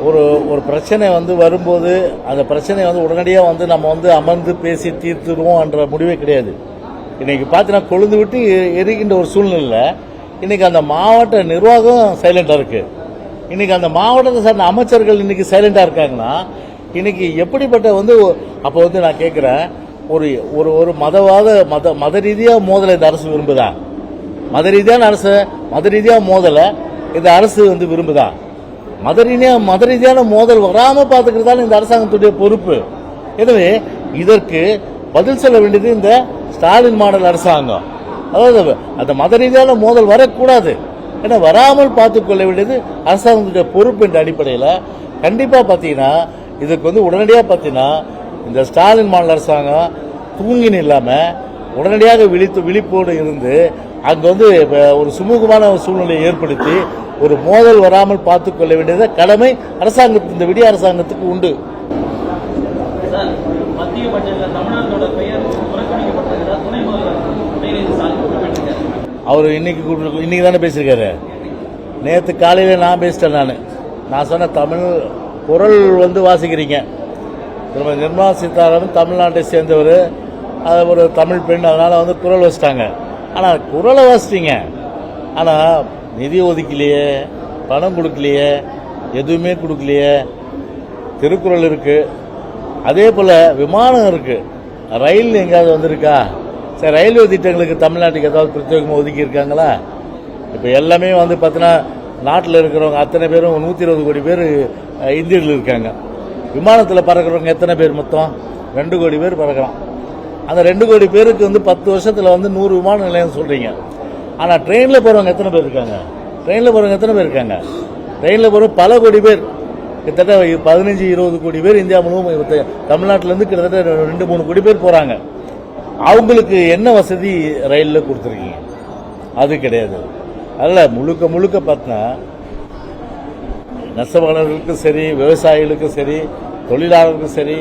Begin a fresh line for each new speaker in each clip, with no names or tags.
ஒரு ஒரு பிரச்சனை வந்து வரும்போது அந்த பிரச்சனையை வந்து உடனடியாக வந்து நம்ம வந்து அமர்ந்து பேசி தீர்த்துருவோம்ன்ற முடிவே கிடையாது. இன்னைக்கு பார்த்தீங்கன்னா கொழுந்து விட்டு எரிக்கின்ற ஒரு சூழ்நிலை. இன்னைக்கு அந்த மாவட்ட நிர்வாகம் சைலண்டா இருக்கு. இன்னைக்கு அந்த மாவட்டத்தை சார்ந்த அமைச்சர்கள் இன்னைக்கு சைலண்டா இருக்காங்கன்னா இன்னைக்கு எப்படிப்பட்ட வந்து அப்போ வந்து நான் கேட்கிறேன், ஒரு ஒரு ஒரு மத ரீதியா மோதலை இந்த அரசு விரும்புதா? மத ரீதியா மோதல இந்த அரசு வந்து விரும்புதா? மத ரீதியான மோதல் வராம பாத்துக்கிறதால இந்த அரசாங்கத்துடைய பொறுப்பு. எனவே இதற்கு பதில் சொல்ல வேண்டியது இந்த ஸ்டாலின் மாடல் அரசாங்கம். அதாவது அந்த மத ரீதியான மோதல் வரக்கூடாது, ஏன்னா வராமல் பார்த்துக் கொள்ள வேண்டியது அரசாங்கத்துடைய பொறுப்பு என்ற அடிப்படையில் கண்டிப்பா பாத்தீங்கன்னா இதுக்கு வந்து உடனடியாக பாத்தீங்கன்னா இந்த ஸ்டாலின் மாடல் அரசாங்கம் தூங்கின்னு இல்லாம உடனடியாக விழிப்போடு இருந்து அங்க வந்து ஒரு சுமூகமான சூழ்நிலையை ஏற்படுத்தி ஒரு மோதல் வராமல் பார்த்துக் கொள்ள வேண்டியது கடமை அரசாங்கத்துக்கு, இந்த விடிய அரசாங்கத்துக்கு உண்டு. அவர் இன்னைக்கு தானே பேசியிருக்காரு. நேற்று காலையில் நான் பேசிட்டேன். நான் சொன்ன தமிழ் குரல் வந்து வாசிக்கிறீங்க. திருமதி நிர்மலா சீதாராமன் தமிழ்நாட்டை சேர்ந்தவர், ஒரு தமிழ் பெண், அதனால வந்து குரல் வச்சிட்டாங்க. ஆனால் குரலை வாசிட்டீங்க, ஆனால் நிதி ஒதுக்கலையே, பணம் கொடுக்கலையே, எதுவுமே கொடுக்கலையே. திருக்குறள் இருக்கு, அதே போல விமானம் இருக்கு, ரயில் எங்கேயாவது வந்திருக்கா? சரி, ரயில்வே திட்டங்களுக்கு தமிழ்நாட்டுக்கு ஏதாவது பிரத்யேகமாக ஒதுக்கி இருக்காங்களா? இப்போ எல்லாமே வந்து பார்த்தீங்கன்னா நாட்டில் இருக்கிறவங்க அத்தனை பேரும் 120 கோடி பேர் இந்தியர்கள் இருக்காங்க. விமானத்தில் பறக்கிறவங்க எத்தனை பேர்? மொத்தம் 2 கோடி பேர் பறக்கிறான். அந்த 2 கோடி பேருக்கு வந்து 10 வருஷத்துல வந்து 100 விமான நிலையம் சொல்றீங்க. ஆனா ட்ரெயின்ல போறவங்க எத்தனை பேர் இருக்காங்க? ட்ரெயின்ல போற பல கோடி பேர், கிட்டத்தட்ட 15-20 கோடி பேர் இந்தியா முழுவதும், தமிழ்நாட்டில இருந்து கிட்டத்தட்ட 2-3 கோடி பேர் போறாங்க. அவங்களுக்கு என்ன வசதி ரயில்ல கொடுத்துருக்கீங்க? அது கிடையாது. அதனால முழுக்க பார்த்தா நெசவாளர்களுக்கும் சரி, விவசாயிகளுக்கும் சரி, தொழிலாளர்களுக்கும் சரி,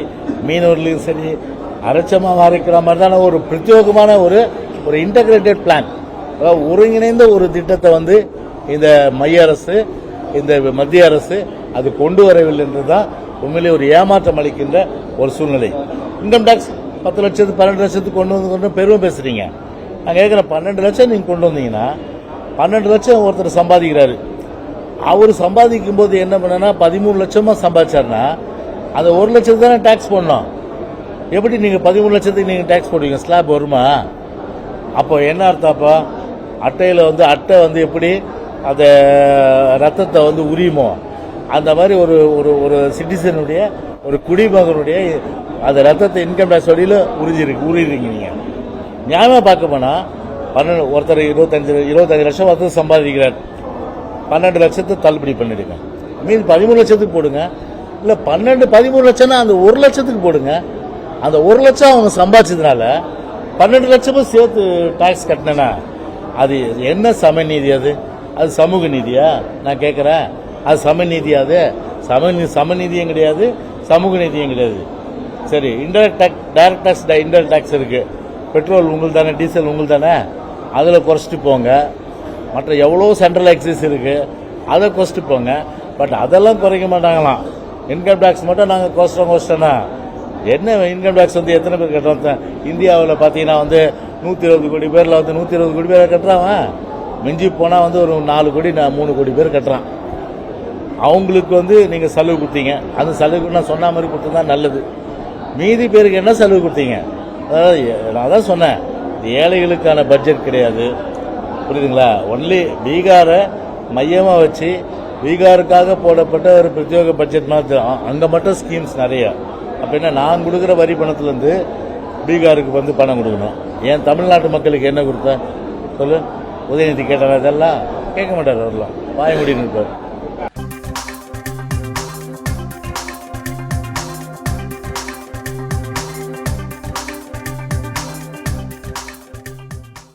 மீனவர்களுக்கும் சரி, அரைச்சமாக இருக்கிற மாதிரி தானே ஒரு பிரத்யேகமான ஒரு இன்டகிரேட்டட் பிளான், அதாவது ஒருங்கிணைந்த ஒரு திட்டத்தை வந்து இந்த மைய அரசு, இந்த மத்திய அரசு அது கொண்டு வரவில்லை என்றுதான் உண்மையிலே ஒரு ஏமாற்றம் அளிக்கின்ற ஒரு சூழ்நிலை. இன்கம் டாக்ஸ் 10 லட்சத்துக்கு 12 லட்சத்துக்கு கொண்டு பெருமை பேசுறீங்க. நான் கேட்கிறேன், 12 லட்சம் நீங்க கொண்டு வந்தீங்கன்னா 12 லட்சம் ஒருத்தர் சம்பாதிக்கிறாரு. அவர் சம்பாதிக்கும் போது என்ன பண்ணா 13 லட்சமா சம்பாதிச்சாருன்னா அந்த 1 லட்சத்துக்கு தானே டாக்ஸ் போடணும். எப்படி நீங்க 13 லட்சத்துக்கு நீங்க டாக்ஸ் போடுவீங்க? ஸ்லாப் வருமா? அப்போ என்ன அர்த்தப்பா? அட்டையில வந்து அட்டை வந்து எப்படி அந்த ரத்தத்தை வந்து உரியுமோ அந்த மாதிரி ஒரு சிட்டிசனுடைய, ஒரு குடிமகனுடைய அந்த ரத்தத்தை இன்கம் டாக்ஸ் வழியில் உரிறீங்க நீங்க. நியாயமா பார்க்க போனா ஒருத்தர் 25 லட்சம் வந்து சம்பாதிக்கிறார், 12 லட்சத்தை தள்ளுபடி பண்ணிடுங்க, மீது 13 லட்சத்துக்கு போடுங்க. இல்ல 13 லட்சம்னா அந்த 1 லட்சத்துக்கு போடுங்க. அந்த 1 லட்சம் அவங்க சம்பாதிச்சதுனால 12 லட்சமும் சேர்த்து டாக்ஸ் கட்டினா அது என்ன சமநீதி? அது சமூக நீதியா? நான் கேட்கிறேன், அது சமநீதியா? அது சமநீதியும் கிடையாது, சமூக நீதியும் கிடையாது. சரி, டைரக்ட் டாக்ஸ், இன்டைரக்ட் டாக்ஸ் இருக்கு. பெட்ரோல் உங்களுக்கு தானே, டீசல் உங்களுக்கு தானே, அதில் குறைச்சிட்டு போங்க. மற்ற எவ்வளோ சென்ட்ரல் எக்ஸைஸ் இருக்கு, அதை குறைச்சிட்டு போங்க. பட் அதெல்லாம் குறைக்க மாட்டாங்களாம். இன்கம் டாக்ஸ் மட்டும் நாங்கள் குறைச்சிட்டோம்னா என்ன? இன்கம் டாக்ஸ் வந்து எத்தனை பேர் கட்டுறோம்? இந்தியாவில் பார்த்தீங்கன்னா வந்து 120 கோடி பேரில் வந்து 120 கோடி பேரை கட்டுறான். மிஞ்சி போனால் வந்து ஒரு 4 கோடி 3 கோடி பேர் கட்டுறான். அவங்களுக்கு வந்து நீங்கள் செலவு கொடுத்தீங்க. அந்த செலவுக்கு நான் சொன்ன மாதிரி கொடுத்தா நல்லது. மீதி பேருக்கு என்ன செலவு கொடுத்தீங்க? அதாவது நான் தான் சொன்னேன், ஏழைகளுக்கான பட்ஜெட் கிடையாது, புரியுதுங்களா? ஒன்லி பீகாரை மையமாக வச்சு பீகாருக்காக போடப்பட்ட ஒரு பிரத்யேக பட்ஜெட் மாதிரி. அங்கே மட்டும் ஸ்கீம்ஸ் நிறைய. அப்படின்னா நான் கொடுக்குற வரி பணத்துலேருந்து பீகாருக்கு வந்து பணம் கொடுக்கணும். ஏன் தமிழ்நாட்டு மக்களுக்கு என்ன கொடுத்தேன் சொல்லு? உதயநிதி கேட்டார், அதெல்லாம் கேட்க மாட்டார். அவரெல்லாம் வாய முடின்னு இருப்பார்.